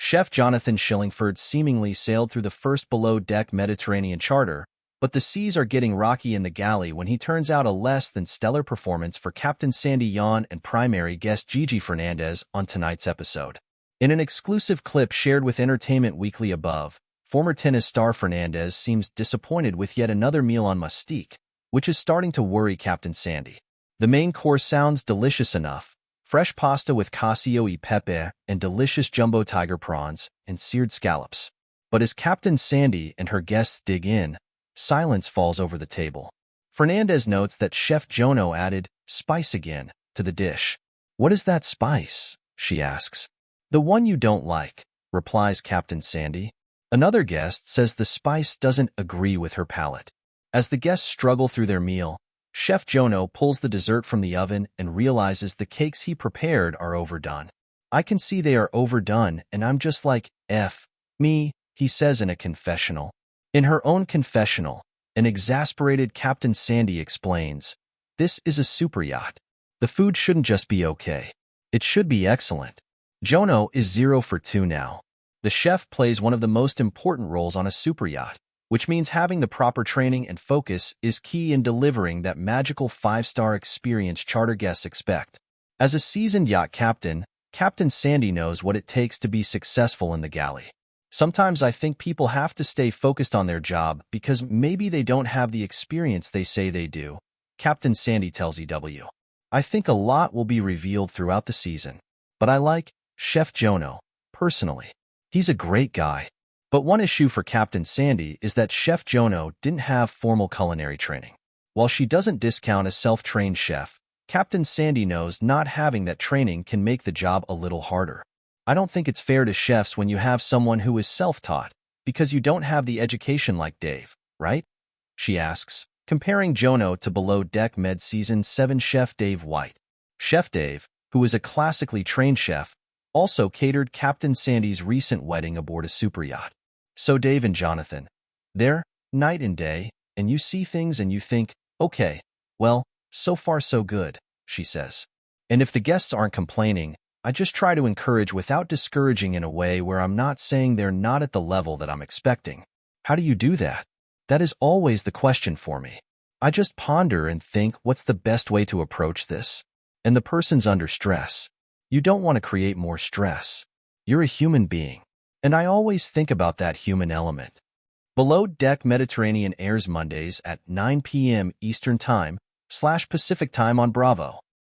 Chef Jonathan Shillingford seemingly sailed through the first below-deck Mediterranean charter, but the seas are getting rocky in the galley when he turns out a less-than-stellar performance for Captain Sandy Yon and primary guest Gigi Fernandez on tonight's episode. In an exclusive clip shared with Entertainment Weekly above, former tennis star Fernandez seems disappointed with yet another meal on Mustique, which is starting to worry Captain Sandy. The main course sounds delicious enough: fresh pasta with cacio e pepe and delicious jumbo tiger prawns and seared scallops. But as Captain Sandy and her guests dig in, silence falls over the table. Fernandez notes that Chef Jono added spice again to the dish. "What is that spice?" she asks. "The one you don't like," replies Captain Sandy. Another guest says the spice doesn't agree with her palate. As the guests struggle through their meal, Chef Jono pulls the dessert from the oven and realizes the cakes he prepared are overdone. "I can see they are overdone, and I'm just like, F me," he says in a confessional. In her own confessional, an exasperated Captain Sandy explains, "This is a super yacht. The food shouldn't just be okay. It should be excellent." Jono is 0 for 2 now. The chef plays one of the most important roles on a super yacht, which means having the proper training and focus is key in delivering that magical 5-star experience charter guests expect. As a seasoned yacht captain, Captain Sandy knows what it takes to be successful in the galley. "Sometimes I think people have to stay focused on their job because maybe they don't have the experience they say they do," Captain Sandy tells EW. "I think a lot will be revealed throughout the season. But I like Chef Jono, personally. He's a great guy." But one issue for Captain Sandy is that Chef Jono didn't have formal culinary training. While she doesn't discount a self-trained chef, Captain Sandy knows not having that training can make the job a little harder. "I don't think it's fair to chefs when you have someone who is self-taught, because you don't have the education like Dave, right?" she asks, comparing Jono to below Deck Med Season 7 chef Dave White. Chef Dave, who is a classically trained chef, also catered Captain Sandy's recent wedding aboard a super yacht. "So Dave and Jonathan, they're night and day, and you see things and you think, okay, well, so far so good," she says. "And if the guests aren't complaining, I just try to encourage without discouraging in a way where I'm not saying they're not at the level that I'm expecting." How do you do that? That is always the question for me. I just ponder and think, what's the best way to approach this? And the person's under stress. You don't want to create more stress. You're a human being. And I always think about that human element. Below Deck Mediterranean airs Mondays at 9 p.m. Eastern Time / Pacific Time on Bravo.